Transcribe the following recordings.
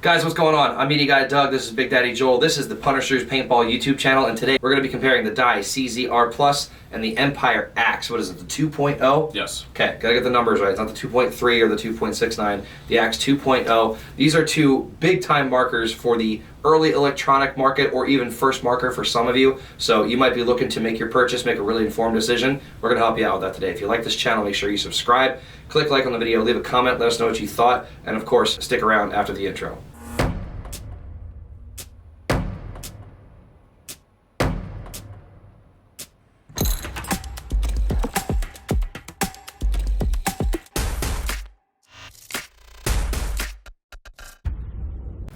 Guys, what's going on? I'm Meaty Guy Doug, this is Big Daddy Joel, this is the Punisher's Paintball YouTube channel, and today we're going to be comparing the Dye CZR Plus and the Empire Axe. What is it, the 2.0? Yes. Okay, gotta get the numbers right. It's not the 2.3 or the 2.69, the Axe 2.0. These are two big-time markers for the early electronic market, or even first marker for some of you. So you might be looking to make your purchase, make a really informed decision. We're gonna help you out with that today. If you like this channel, make sure you subscribe, click like on the video, leave a comment, let us know what you thought, and of course, stick around after the intro.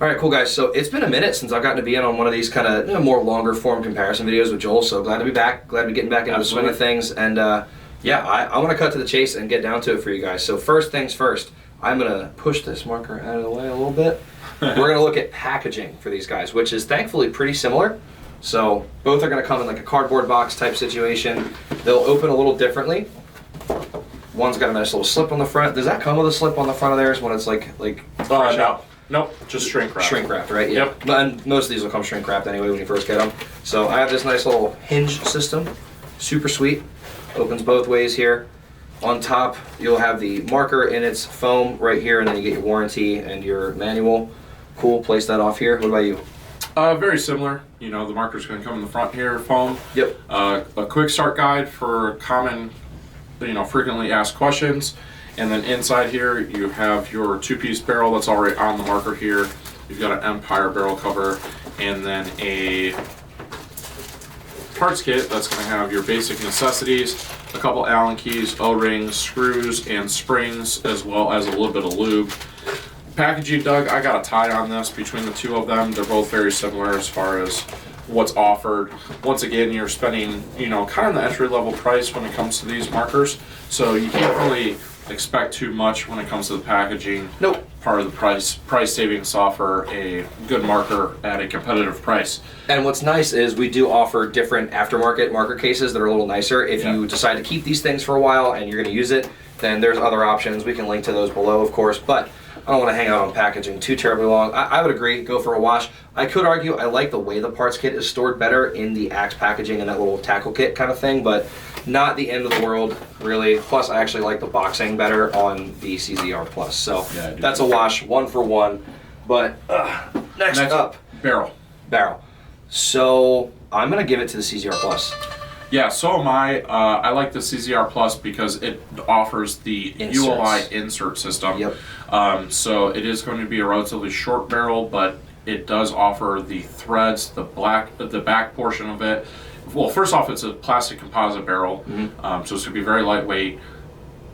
Alright, cool guys, so it's been a minute since I've gotten to be in on one of these kind of more longer form comparison videos with Joel, so glad to be back, glad to be getting back into the swing of things, and yeah, I want to cut to the chase and get down to it for you guys. So first things first, I'm going to push this marker out of the way a little bit. We're going to look at packaging for these guys, which is thankfully pretty similar. So both are going to come in like a cardboard box type situation. They'll open a little differently. One's got a nice little slip on the front. Does that come with a slip on the front of theirs when it's like fresh out? Nope, just shrink wrapped. Shrink wrapped, right? Yeah. Yep. And most of these will come shrink wrapped anyway when you first get them. So I have this nice little hinge system, super sweet. Opens both ways here. On top, you'll have the marker in its foam right here, and then you get your warranty and your manual. Cool. Place that off here. What about you? Very similar. You know, the marker's going to come in the front here, foam. Yep. A quick start guide for common, frequently asked questions. And then inside here, you have your two-piece barrel that's already on the marker here. You've got an Empire barrel cover, and then a parts kit that's going to have your basic necessities, a couple Allen keys, O-rings, screws, and springs, as well as a little bit of lube. Packaging, Doug, I got a tie on this between the two of them. They're both very similar as far as what's offered. Once again, you're spending, kind of the entry-level price when it comes to these markers, so you can't really expect too much when it comes to the packaging. Nope. Part of the price savings offer a good marker at a competitive price. And what's nice is we do offer different aftermarket marker cases that are a little nicer. If you decide to keep these things for a while and you're going to use it, then there's other options. We can link to those below, of course, but I don't want to hang out on packaging too terribly long. I would agree, go for a wash. I could argue I like the way the parts kit is stored better in the Axe packaging and that little tackle kit kind of thing, but not the end of the world, really. Plus, I actually like the boxing better on the CZR Plus. So yeah, that's a wash, 1 for 1. But next up, barrel. So I'm gonna give it to the CZR Plus. Yeah, so am I. I like the CZR Plus because it offers the ULI insert system. Yep. So it is going to be a relatively short barrel, but it does offer the threads, the back portion of it. Well, first off, it's a plastic composite barrel, so it's going to be very lightweight.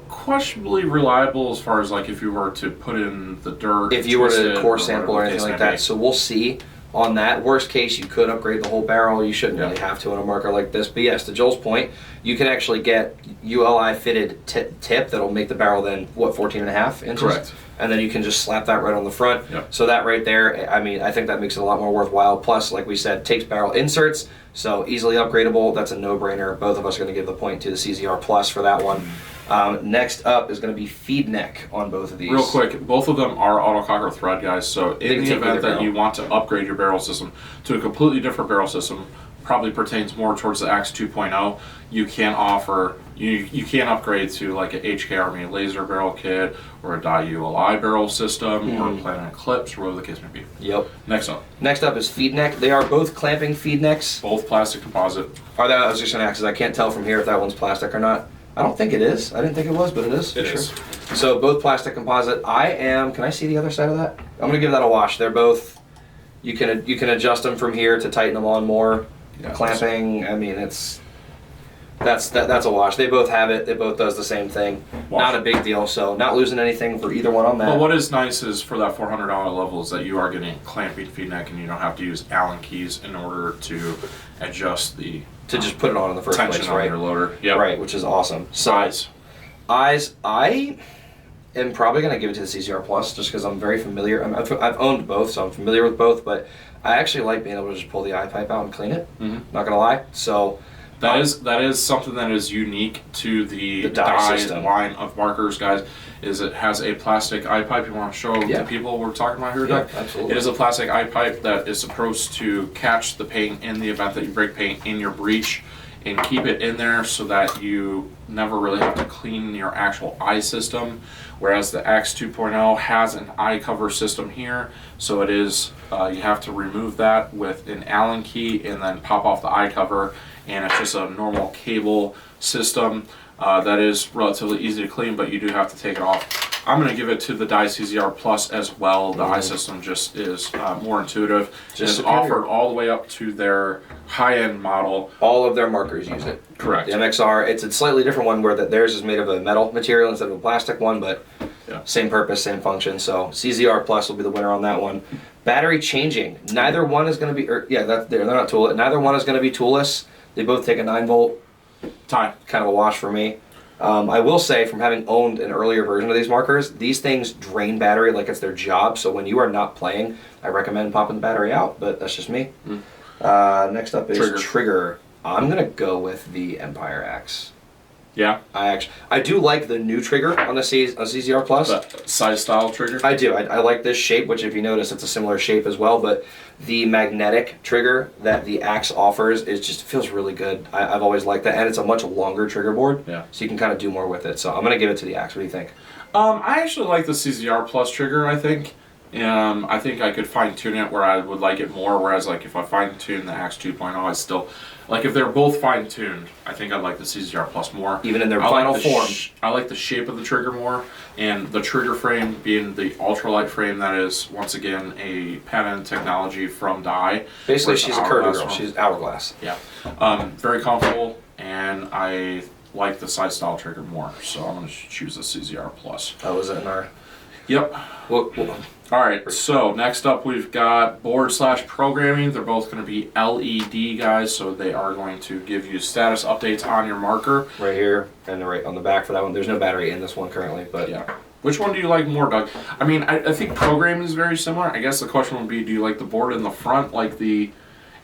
Questionably reliable as far as like if you were to put in the dirt. If you were to core sample or anything like that. So we'll see on that. Worst case, you could upgrade the whole barrel. You shouldn't really have to on a marker like this. But yes, to Joel's point, you can actually get ULI fitted tip that'll make the barrel then, what, 14.5 inches? Correct. And then you can just slap that right on the front. Yep. So that right there, I mean, I think that makes it a lot more worthwhile. Plus, like we said, takes barrel inserts, so easily upgradable. That's a no-brainer. Both of us are going to give the point to the CZR Plus for that one. Next up is going to be feed neck on both of these. Real quick, both of them are autococker thread, guys, so in the event that you want to upgrade your barrel system to a completely different barrel system, probably pertains more towards the Axe 2.0, you can offer, you can upgrade to like a HK Army laser barrel kit, or a Dye ULI barrel system, or a Planet Eclipse, or whatever the case may be. Yep. Next up. Next up is feed neck. They are both clamping feed necks. Both plastic composite. Are they? I was just going to ask, because I can't tell from here if that one's plastic or not. I don't think it is. I didn't think it was, but it is. It is. So both plastic composite. Can I see the other side of that? I'm going to give that a wash. They're both, you can adjust them from here to tighten them on more. Yeah, clamping, I mean, that's a wash. They both have it. It both does the same thing. Wash. Not a big deal, so not losing anything for either one on that. But what is nice is for that $400 level is that you are getting clamping feed neck, and you don't have to use Allen keys in order to adjust the just put it on in the first tension place, on right? your loader. Yep. Right, which is awesome. So, eyes. I am probably going to give it to the CZR Plus just because I'm very familiar. I've owned both, so I'm familiar with both. But I actually like being able to just pull the eye pipe out and clean it. Not going to lie. So That is something that is unique to the Dye Dye system line of markers, guys. Is it has a plastic eye pipe. You want to show the people we're talking about here, Doug? Yeah, absolutely. It is a plastic eye pipe that is supposed to catch the paint in the event that you break paint in your breech and keep it in there so that you never really have to clean your actual eye system. Whereas the Axe 2.0 has an eye cover system here, so it is you have to remove that with an Allen key and then pop off the eye cover, and it's just a normal cable system that is relatively easy to clean, but you do have to take it off. I'm going to give it to the Dye CZR Plus as well. The eye system just is more intuitive. Just offered all the way up to their high-end model. All of their markers use it. Correct. The MXR, it's a slightly different one where theirs is made of a metal material instead of a plastic one, but same purpose, same function. So CZR Plus will be the winner on that one. Battery changing. Neither one is going to be, they're not tool. Neither one is going to be toolless. They both take a 9-volt. Time. Kind of a wash for me. I will say, from having owned an earlier version of these markers, these things drain battery like it's their job. So when you are not playing, I recommend popping the battery out, but that's just me. Next up is trigger. I'm gonna go with the Empire Axe. Yeah. I do like the new trigger on the CZR Plus. The size style trigger? I do. I like this shape, which if you notice, it's a similar shape as well, but the magnetic trigger that the Axe offers just feels really good. I've always liked that, and it's a much longer trigger board, so you can kind of do more with it. So I'm going to give it to the Axe. What do you think? I actually like the CZR Plus trigger, I think. I think I could fine tune it where I would like it more, whereas like if I fine tune the Axe 2.0, I still like if they're both fine tuned. I think I'd like the CZR Plus more, even in their final form. I like the shape of the trigger more, and the trigger frame being the ultralight frame that is once again a patented technology from Dye. Basically, she's a curvy girl. She's hourglass. Yeah, very comfortable, and I like the side style trigger more, so I'm going to choose the CZR Plus. Oh, is it in our? Yep. All right, so next up we've got board/programming. They're both going to be LED, guys, so they are going to give you status updates on your marker. Right here, and right on the back for that one. There's no battery in this one currently, but yeah. Which one do you like more, Doug? I mean, I think programming is very similar. I guess the question would be, do you like the board in the front,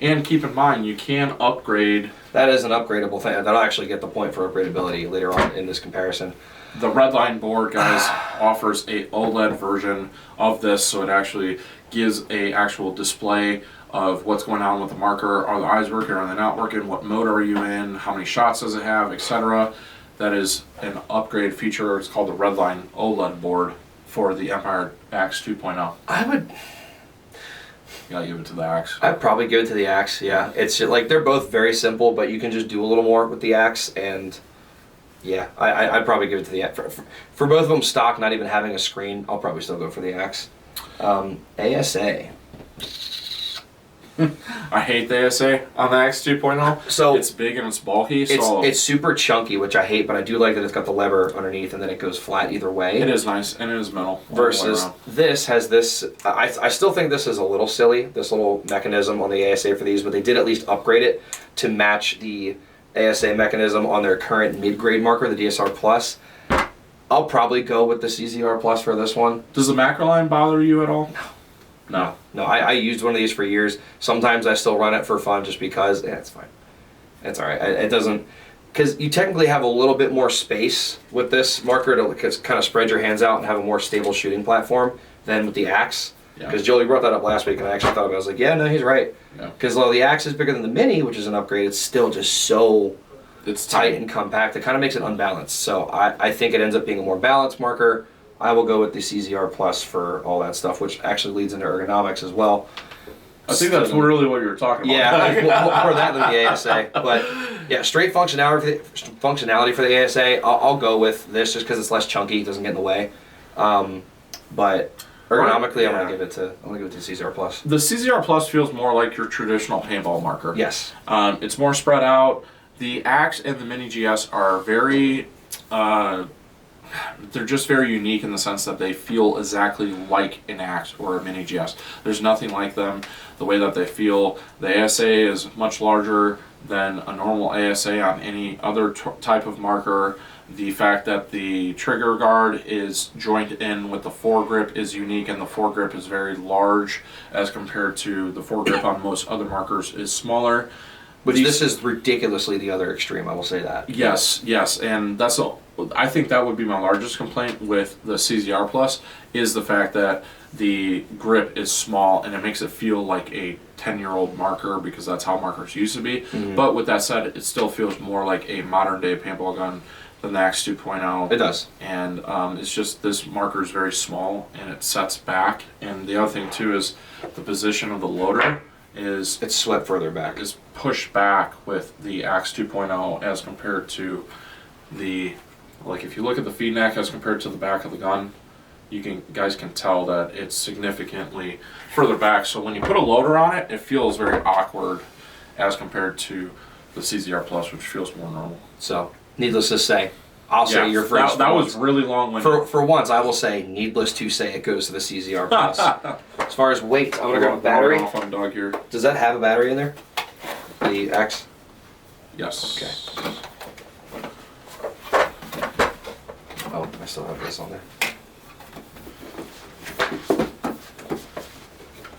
and keep in mind, you can upgrade. That is an upgradable thing. That'll actually get the point for upgradability later on in this comparison. The Redline board, guys, offers a OLED version of this, so it actually gives a actual display of what's going on with the marker. Are the eyes working? Are they not working? What mode are you in? How many shots does it have, etc. That is an upgrade feature. It's called the Redline OLED board for the Empire Axe 2.0. I would. You gotta give it to the Axe. I'd probably give it to the Axe. Yeah, it's just, like they're both very simple, but you can just do a little more with the Axe and. Yeah, I'd probably give it to the Axe. For both of them stock, not even having a screen, I'll probably still go for the Axe. ASA. I hate the ASA on the Axe 2.0. So it's big and it's bulky. So it's super chunky, which I hate, but I do like that it's got the lever underneath and then it goes flat either way. It is nice, and it is metal. Versus this has this, I still think this is a little silly, this little mechanism on the ASA for these, but they did at least upgrade it to match the ASA mechanism on their current mid-grade marker, the DSR Plus. I'll probably go with the CZR Plus for this one. Does the macro line bother you at all? No. I used one of these for years. Sometimes I still run it for fun just because. Yeah, it's fine. It's all right. It doesn't, because you technically have a little bit more space with this marker to kind of spread your hands out and have a more stable shooting platform than with the Axe. Because Jolie brought that up last week, and I actually thought about it. I was like, yeah, no, he's right. Because though the Axe is bigger than the Mini, which is an upgrade, it's still just so tight and compact. It kind of makes it unbalanced. So I think it ends up being a more balanced marker. I will go with the CZR Plus for all that stuff, which actually leads into ergonomics as well. I think that's really what you were talking about. Yeah, more that than the ASA. But yeah, straight functionality for the ASA, I'll go with this just because it's less chunky, it doesn't get in the way. But ergonomically, I'm gonna give it to the CZR Plus. The CZR Plus feels more like your traditional paintball marker. Yes. It's more spread out. The Axe and the Mini GS are very, they're just very unique in the sense that they feel exactly like an Axe or a Mini GS. There's nothing like them. The way that they feel, the ASA is much larger than a normal ASA on any other type of marker. The fact that the trigger guard is joined in with the foregrip is unique, and the foregrip is very large as compared to the foregrip on most other markers is smaller. Which this is ridiculously the other extreme, I will say that. Yes, and I think that would be my largest complaint with the CZR Plus, is the fact that the grip is small and it makes it feel like a 10-year-old marker, because that's how markers used to be. Mm-hmm. But with that said, it still feels more like a modern day paintball gun than the Axe 2.0. It does. And it's just, this marker is very small and it sets back. And the other thing too is the position of the loader is it's swept further back. Is pushed back with the Axe 2.0 as compared to the, like if you look at the feed neck as compared to the back of the gun, guys can tell that it's significantly further back. So when you put a loader on it, it feels very awkward as compared to the CZR Plus, which feels more normal. So needless to say, I'll say your first. That was really long-winded. For once, I will say, needless to say, it goes to the CZR Plus. As far as weight, I'm gonna grab a battery. Off on Doug here. Does that have a battery in there? The X. Yes. Okay. Oh, I still have this on there.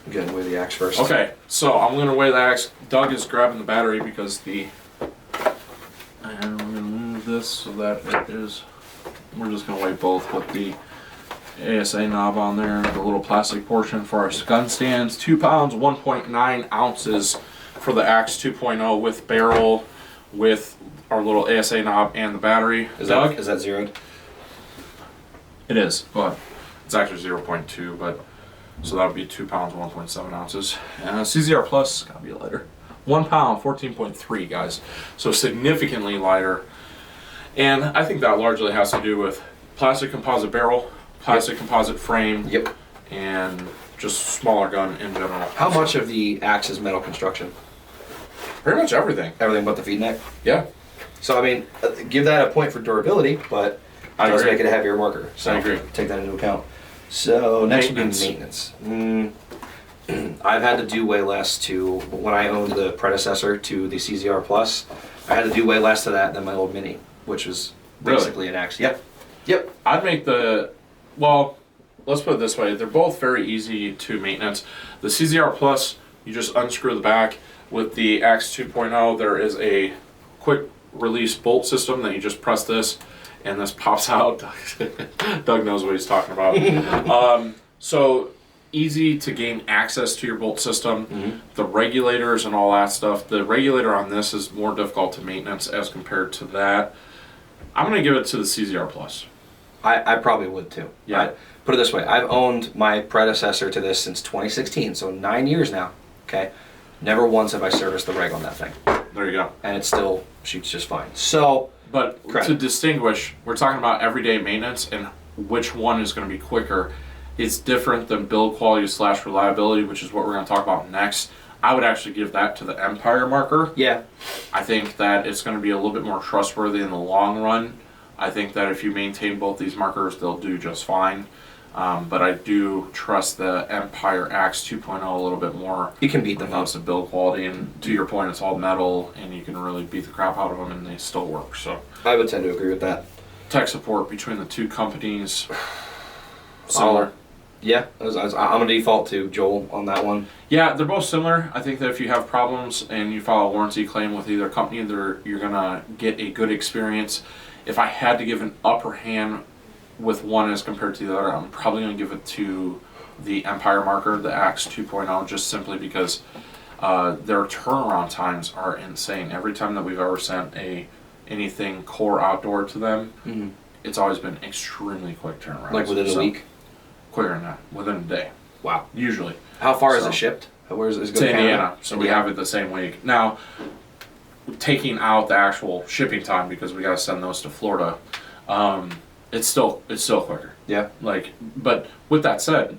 I'm gonna weigh the X first. Okay, so I'm gonna weigh the Axe. Doug is grabbing the battery because and I'm gonna move this so that it is. We're just gonna weigh both with the ASA knob on there, the little plastic portion for our gun stands. 2 pounds, 1.9 ounces for the Axe 2.0 with barrel, with our little ASA knob and the battery. Is that zeroed? It is, but it's actually 0.2, but so that would be 2 pounds, 1.7 ounces. And CZR Plus gotta be lighter. 1 pound, 14.3, guys. So significantly lighter. And I think that largely has to do with plastic composite barrel, plastic composite frame, and just smaller gun in general. How much of the Axe is metal construction? Pretty much everything. Everything but the feed neck? Yeah. So, I mean, give that a point for durability, but it does make it a heavier marker. So I agree. Take that into account. So, next would be Maintenance. I've had to do way less to, when I owned the predecessor to the CZR Plus, I had to do way less to that than my old Mini, which was basically an Axe. Yep. I'd make well, let's put it this way. They're both very easy to maintenance. The CZR Plus, you just unscrew the back. With the Axe 2.0, there is a quick release bolt system that you just press this and this pops out. Doug knows what he's talking about. So easy to gain access to your bolt system. The regulators and all that stuff. The regulator on this is more difficult to maintenance as compared to that. I'm going to give it to the CZR Plus. I probably would too. Yeah. Put it this way, I've owned my predecessor to this since 2016, so 9 years now, okay? Never once have I serviced the reg on that thing. There you go. And it still shoots just fine. So, but to distinguish, we're talking about everyday maintenance and which one is going to be quicker. It's different than build quality / reliability, which is what we're going to talk about next. I would actually give that to the Empire marker. Yeah. I think that it's going to be a little bit more trustworthy in the long run. I think that if you maintain both these markers, they'll do just fine. But I do trust the Empire Axe 2.0 a little bit more. You can beat them when it comes to build quality, and to your point, it's all metal, and you can really beat the crap out of them, and they still work. So I would tend to agree with that. Tech support between the two companies, similar. Yeah, I'm gonna default to Joel on that one. Yeah, they're both similar. I think that if you have problems and you file a warranty claim with either company, you're gonna get a good experience. If I had to give an upper hand with one as compared to the other, I'm probably going to give it to the Empire marker, the Axe 2.0, just simply because their turnaround times are insane. Every time that we've ever sent anything core outdoor to them, it's always been extremely quick turnaround. Like within a week? Quicker than that, within a day. Wow. Usually. How far is it shipped? Where is it? To Indiana, so we have it the same week. Now, taking out the actual shipping time because we got to send those to Florida, it's still quicker. Yeah. But with that said,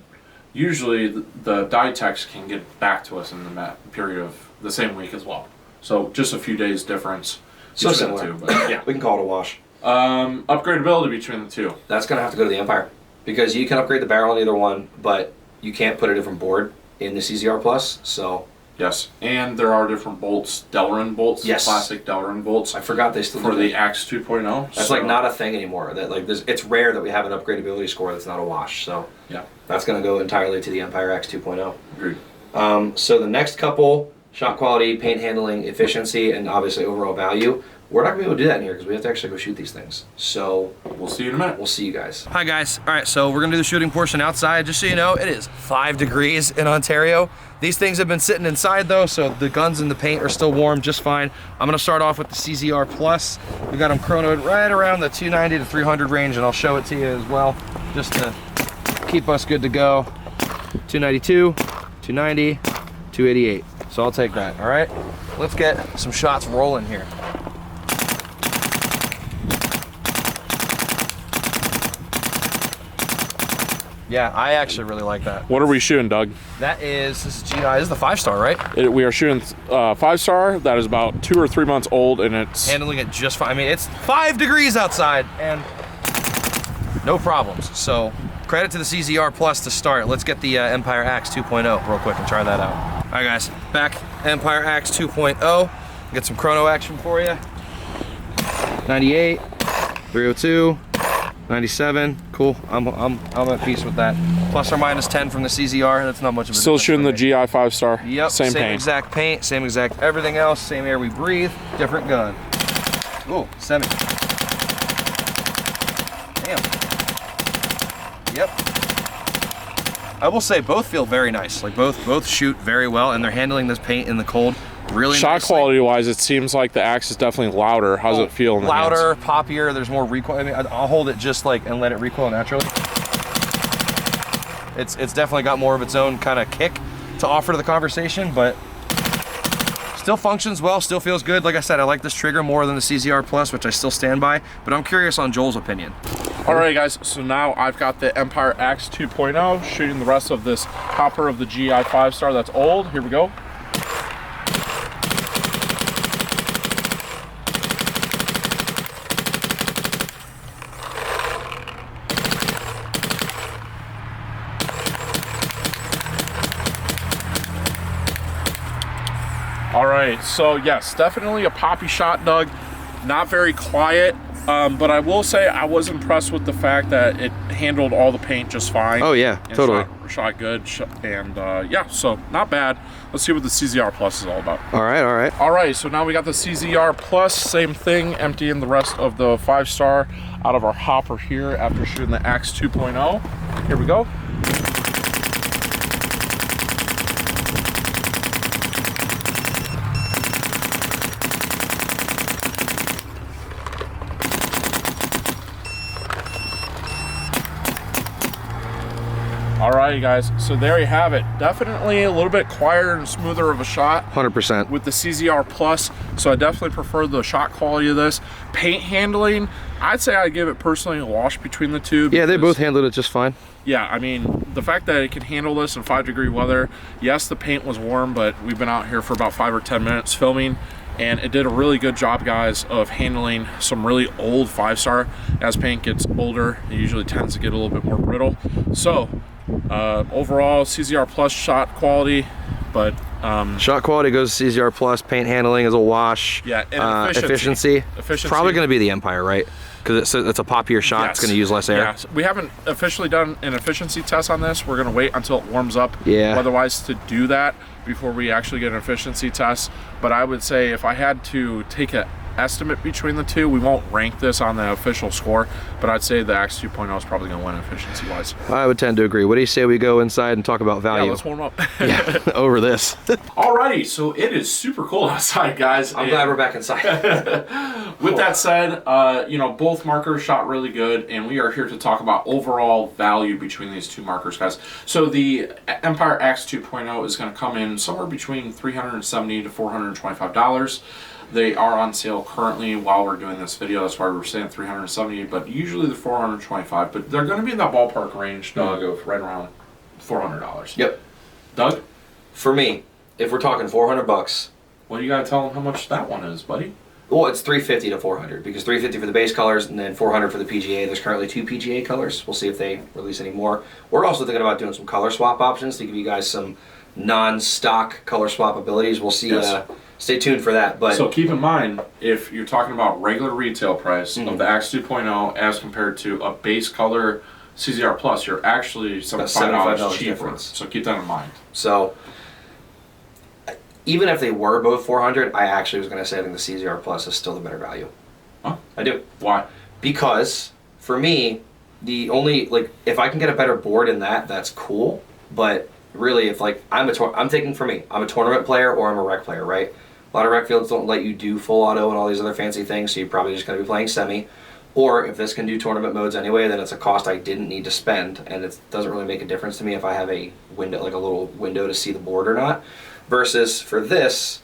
usually the dye techs can get back to us in the period of the same week as well. So just a few days difference. So similar. The two, but yeah. We can call it a wash. Upgradability between the two. That's gonna have to go to the Empire because you can upgrade the barrel in either one, but you can't put a different board in the CZR Plus. So. Yes, and there are different bolts, Delrin bolts, plastic Delrin bolts. I forgot they still for do the Axe 2.0. That's like not a thing anymore. That it's rare that we have an upgradability score that's not a wash. So yeah, that's going to go entirely to the Empire Axe 2.0. Agreed. So the next couple shot quality, paint handling, efficiency, and obviously overall value. We're not going to be able to do that in here because we have to actually go shoot these things. So we'll see you in a minute. We'll see you guys. Hi guys. All right, so we're going to do the shooting portion outside. Just so you know, it is 5 degrees in Ontario. These things have been sitting inside though, so the guns and the paint are still warm just fine. I'm going to start off with the CZR Plus. We got them chronoed right around the 290 to 300 range, and I'll show it to you as well, just to keep us good to go. 292, 290, 288. So I'll take that, all right? Let's get some shots rolling here. Yeah, I actually really like that. What are we shooting, Doug? This is GI, this is the 5-star, right? We are shooting 5-star. That is about 2 or 3 months old, and it's handling it just fine. I mean, it's 5 degrees outside and no problems. So credit to the CZR Plus to start. Let's get the Empire Axe 2.0 real quick and try that out. All right guys, back Empire Axe 2.0. Get some chrono action for you. 98, 302, 97, cool. I'm at peace with that. Plus or minus 10 from the CZR. That's not much of a still shooting the GI 5-star. Yep, same paint. Exact paint, same exact everything else, same air we breathe, different gun. Ooh, semi. Damn. Yep. I will say both feel very nice. Like both shoot very well, and they're handling this paint in the cold really shot nicely. Quality wise, it seems like the Axe is definitely louder. How's it feel in the louder, hands? poppier, there's more recoil. I mean, I'll hold it just like and let it recoil naturally. It's definitely got more of its own kind of kick to offer to the conversation, but still functions well, still feels good. Like I said, I like this trigger more than the CZR Plus, which I still stand by, but I'm curious on Joel's opinion. Alright guys, so now I've got the Empire Axe 2.0 shooting the rest of this hopper of the GI 5-star that's old. Here we go. All right, so yes, definitely a poppy shot, Doug. Not very quiet, but I will say I was impressed with the fact that it handled all the paint just fine. Oh yeah, totally. Shot good, and yeah, so not bad. Let's see what the CZR Plus is all about. All right. All right, so now we got the CZR Plus, same thing, emptying the rest of the 5-star out of our hopper here after shooting the Axe 2.0. Here we go. All right, guys, so there you have it. Definitely a little bit quieter and smoother of a shot. 100%. With the CZR Plus, so I definitely prefer the shot quality of this. Paint handling, I'd say I give it personally a wash between the two. Yeah, they both handled it just fine. Yeah, I mean, the fact that it can handle this in 5-degree weather, yes, the paint was warm, but we've been out here for about 5 or 10 minutes filming, and it did a really good job, guys, of handling some really old 5-star. As paint gets older, it usually tends to get a little bit more brittle. So, overall, CZR Plus shot quality, but shot quality goes to CZR Plus. Paint handling is a wash. Yeah, and efficiency. Probably going to be the Empire, right? Because it's a poppier shot. Yes. It's going to use less air. Yeah, we haven't officially done an efficiency test on this. We're going to wait until it warms up. Yeah. Otherwise, to do that before we actually get an efficiency test. But I would say if I had to take an estimate between the two, we won't rank this on the official score, but I'd say the Axe 2.0 is probably going to win efficiency wise. I would tend to agree. What do you say we go inside and talk about value? Yeah, let's warm up. Yeah, over this. Alrighty, so it is super cold outside, guys. I'm glad we're back inside. With that said, you know, both markers shot really good, and we are here to talk about overall value between these two markers, guys. So the Empire Axe 2.0 is going to come in somewhere between $370 to $425. They are on sale currently while we're doing this video. That's why we're saying $370, but usually they're $425. But they're going to be in that ballpark range, Doug, of right around $400. Yep. Doug? For me, if we're talking $400, well, you got to tell them how much that one is, buddy. Well, it's $350 to $400 because $350 for the base colors and then $400 for the PGA. There's currently 2 PGA colors. We'll see if they release any more. We're also thinking about doing some color swap options to give you guys some non-stock color swap abilities. We'll see. Yes. Stay tuned for that. But so keep in mind, if you're talking about regular retail price of the Axe 2.0 as compared to a base color CZR Plus, you're actually $75 cheaper. Difference. So keep that in mind. So even if they were both 400, I actually was going to say I think the CZR Plus is still the better value. Huh? I do. Why? Because for me, the only, like, if I can get a better board in that, that's cool. But really, if like I'm taking for me, I'm a tournament player or I'm a rec player, right? A lot of rec fields don't let you do full auto and all these other fancy things, so you're probably just going to be playing semi. Or if this can do tournament modes anyway, then it's a cost I didn't need to spend, and it doesn't really make a difference to me if I have a window, like a little window to see the board or not. Versus for this,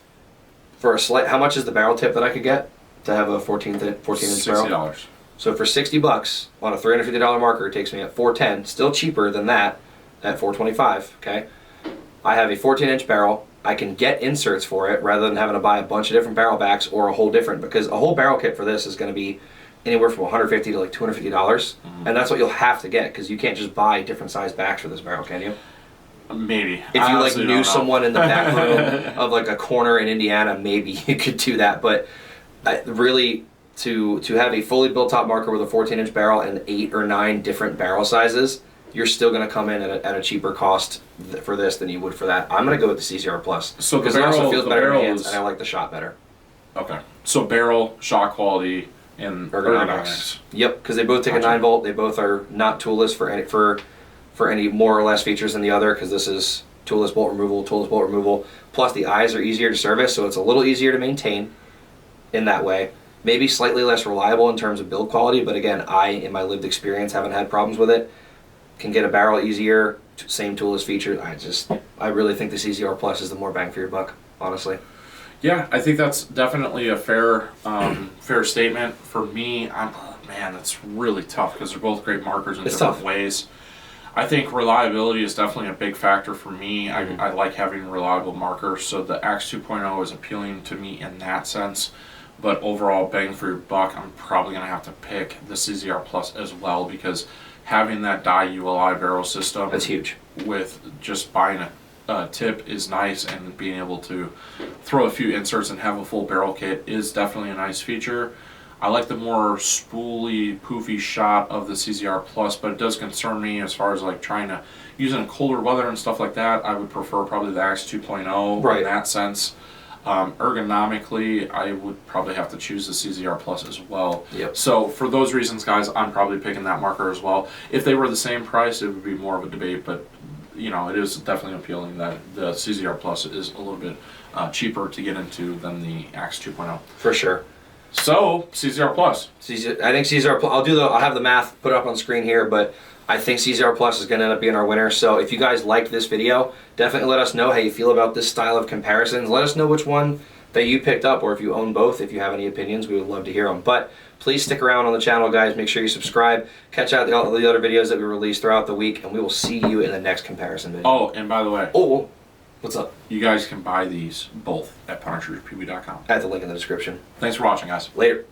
for a slight, how much is the barrel tip that I could get to have a 14 inch barrel? $60. So for $60 on a $350 marker, it takes me at 410, still cheaper than that at 425. Okay, I have a 14-inch barrel. I can get inserts for it rather than having to buy a bunch of different barrel backs or a whole different, because a whole barrel kit for this is going to be anywhere from $150 to like $250, and that's what you'll have to get, because you can't just buy different size backs for this barrel, can you? Maybe. If you like knew someone in the back room of like a corner in Indiana, maybe you could do that. But really, to have a fully built top marker with a 14-inch barrel and 8 or 9 different barrel sizes, you're still going to come in at a cheaper cost for this than you would for that. I'm going to go with the CZR Plus. So because it also feels better in my hands, and I like the shot better. Okay. So barrel, shot quality, and ergonomics. Yep, because they both take a 9-volt. They both are not toolless for any more or less features than the other, because this is toolless bolt removal. Plus the eyes are easier to service, so it's a little easier to maintain in that way. Maybe slightly less reliable in terms of build quality, but again, I, in my lived experience, haven't had problems with it. Can get a barrel easier, same toolless feature. I really think the CZR Plus is the more bang for your buck, honestly. Yeah, I think that's definitely a fair statement. For me, it's really tough because they're both great markers in different ways. I think reliability is definitely a big factor for me. I like having reliable markers, so the Axe 2.0 is appealing to me in that sense. But overall, bang for your buck, I'm probably going to have to pick the CZR Plus as well, because having that Dye ULI barrel system, that's huge. With just buying a tip is nice, and being able to throw a few inserts and have a full barrel kit is definitely a nice feature. I like the more spooly, poofy shot of the CZR Plus, but it does concern me as far as like trying to use it in colder weather and stuff like that. I would prefer probably the Axe 2.0 in that sense. Ergonomically, I would probably have to choose the CZR Plus as well. Yep. So for those reasons, guys, I'm probably picking that marker as well. If they were the same price, it would be more of a debate, but you know, it is definitely appealing that the CZR Plus is a little bit cheaper to get into than the Axe 2.0. For sure. So CZR Plus. I think CZR Plus. I'll have the math put up on screen here, but I think CZR Plus is going to end up being our winner. So if you guys liked this video, definitely let us know how you feel about this style of comparisons. Let us know which one that you picked up, or if you own both. If you have any opinions, we would love to hear them. But please stick around on the channel, guys. Make sure you subscribe. Catch out all the other videos that we release throughout the week, and we will see you in the next comparison video. Oh, and by the way. Oh, what's up? You guys can buy these both at punisherspb.com. At the link in the description. Thanks for watching, guys. Later.